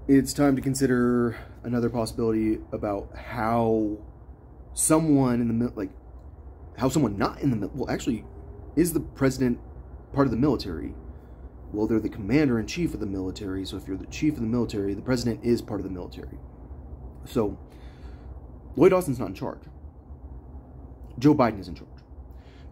it's time to consider another possibility about how someone in the how someone not in the well, actually, is the president part of the military? Well, they're the commander-in-chief of the military, so if you're the chief of the military, the president is part of the military. So Lloyd Austin's not in charge. Joe Biden is in charge.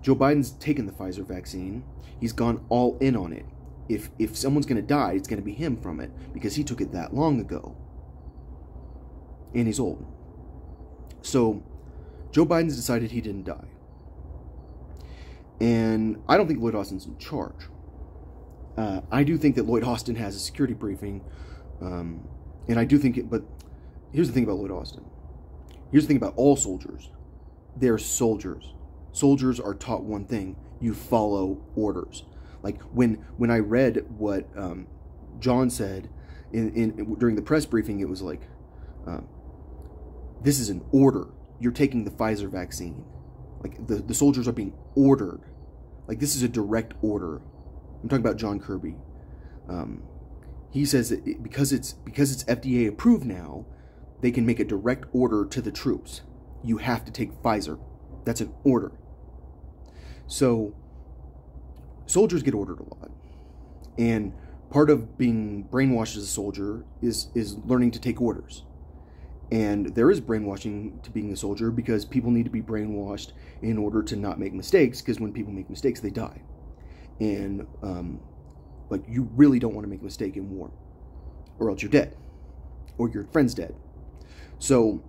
Joe Biden's taken the Pfizer vaccine. He's gone all in on it. If someone's going to die, it's going to be him from it, because he took it that long ago. And he's old. So Joe Biden's decided he didn't die. And I don't think Lloyd Austin's in charge. I do think that Lloyd Austin has a security briefing. And I do think it, but here's the thing about Lloyd Austin. Here's the thing about all soldiers. They're soldiers. Soldiers are taught one thing: you follow orders. Like when I read what John said during the press briefing, it was like, this is an order. You're taking the Pfizer vaccine. Like the soldiers are being ordered. Like this is a direct order. I'm talking about John Kirby. He says that because it's FDA approved now, they can make a direct order to the troops. You have to take Pfizer. That's an order. So soldiers get ordered a lot. And part of being brainwashed as a soldier is learning to take orders. And there is brainwashing to being a soldier, because people need to be brainwashed in order to not make mistakes, because when people make mistakes, they die. And like, you really don't want to make a mistake in war, or else you're dead, or your friend's dead. So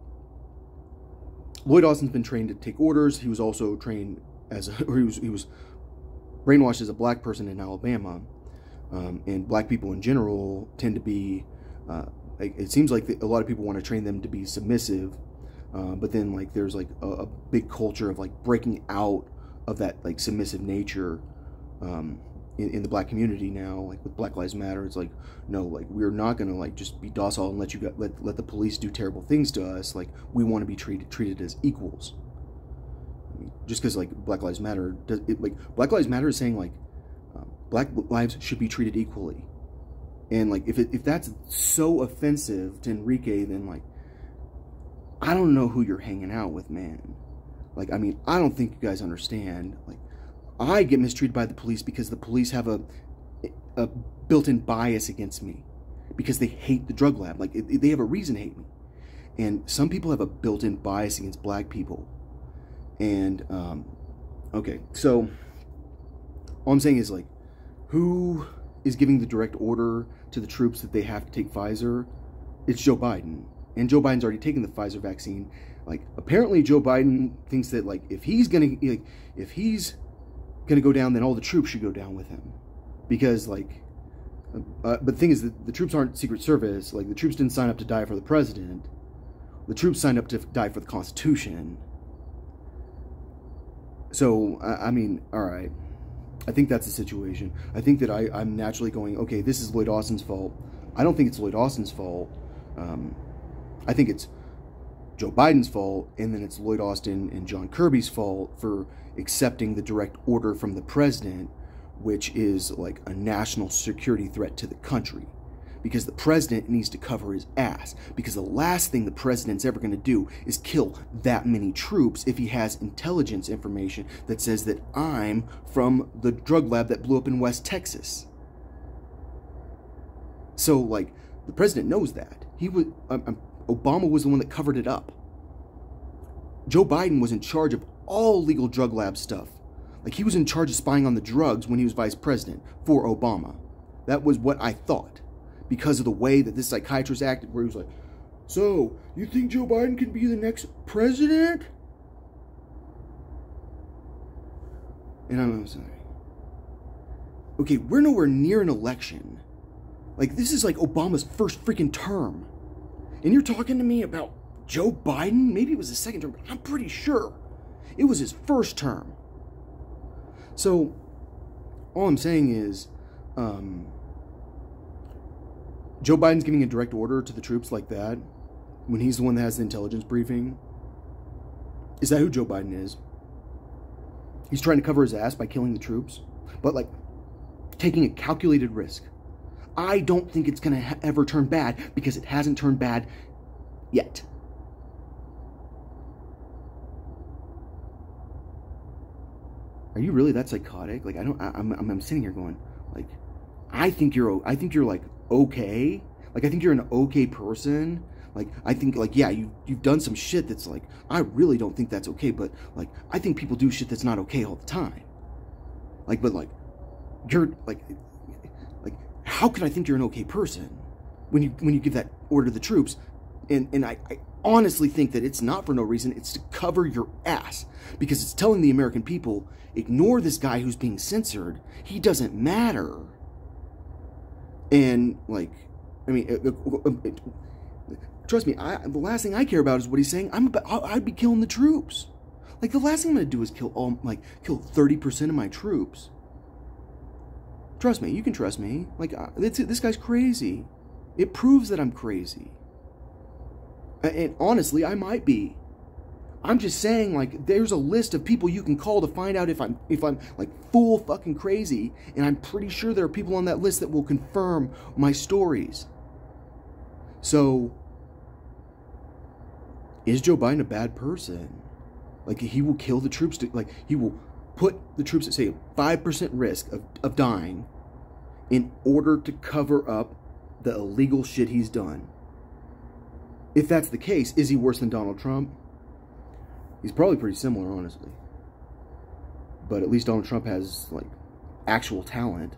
Lloyd Austin's been trained to take orders. He was also trained as he was brainwashed as a black person in Alabama, and black people in general tend to be. It seems like a lot of people want to train them to be submissive, but then like there's like a big culture of like breaking out of that like submissive nature in the black community now. Like with Black Lives Matter, it's like, no, like we're not gonna like just be docile and let the police do terrible things to us. Like we want to be treated as equals. I mean, just because like Black Lives Matter Black Lives Matter is saying like black lives should be treated equally. And like if that's so offensive to Enrique, then like I don't know who you're hanging out with, man. Like, I mean, I don't think you guys understand. Like, I get mistreated by the police because the police have a built-in bias against me, because they hate the drug lab. Like they have a reason to hate me. And some people have a built-in bias against black people. And okay, so all I'm saying is like, who is giving the direct order to the troops that they have to take Pfizer? It's Joe Biden. And Joe Biden's already taken the Pfizer vaccine. Like, apparently Joe Biden thinks that like if he's gonna go down, then all the troops should go down with him. Because like but the thing is that the troops aren't Secret Service. Like, the troops didn't sign up to die for the president. The troops signed up to die for the Constitution. So I mean, all right, I think that's the situation. I think that I'm naturally going, okay, this is Lloyd Austin's fault. I don't think it's Lloyd Austin's fault. I think it's Joe Biden's fault, and then it's Lloyd Austin and John Kirby's fault for accepting the direct order from the president, which is like a national security threat to the country. Because the president needs to cover his ass. Because the last thing the president's ever going to do is kill that many troops if he has intelligence information that says that I'm from the drug lab that blew up in West Texas. So, like, the president knows that. Obama was the one that covered it up. Joe Biden was in charge of all legal drug lab stuff. Like, he was in charge of spying on the drugs when he was vice president for Obama. That was what I thought. Because of the way that this psychiatrist acted, where he was like, so, you think Joe Biden can be the next president? And I'm sorry. Okay, we're nowhere near an election. Like, this is like Obama's first freaking term. And you're talking to me about Joe Biden? Maybe it was his second term, but I'm pretty sure it was his first term. So, all I'm saying is, Joe Biden's giving a direct order to the troops like that when he's the one that has the intelligence briefing. Is that who Joe Biden is? He's trying to cover his ass by killing the troops, but like taking a calculated risk. I don't think it's going to ever turn bad because it hasn't turned bad yet. Are you really that psychotic? Like, I'm sitting here going, like, I think you're like okay. Like, I think you're an okay person. Like, I think, like, yeah, you've done some shit that's like, I really don't think that's okay, but like, I think people do shit that's not okay all the time. Like, but like, you're like, how can I think you're an okay person when you give that order to the troops? And I honestly think that it's not for no reason. It's to cover your ass, because it's telling the American people, ignore this guy who's being censored. He doesn't matter. And like, I mean, trust me, the last thing I care about is what he's saying. I'd be killing the troops. Like, the last thing I'm gonna do is kill 30% of my troops. Trust me, you can trust me. Like, this guy's crazy. It proves that I'm crazy. And honestly, I might be. I'm just saying, like, there's a list of people you can call to find out if I'm like full fucking crazy, and I'm pretty sure there are people on that list that will confirm my stories. So, is Joe Biden a bad person? Like, he will kill the troops, he will put the troops at, say, 5% risk of dying in order to cover up the illegal shit he's done. If that's the case, is he worse than Donald Trump? He's probably pretty similar, honestly. But at least Donald Trump has, like, actual talent.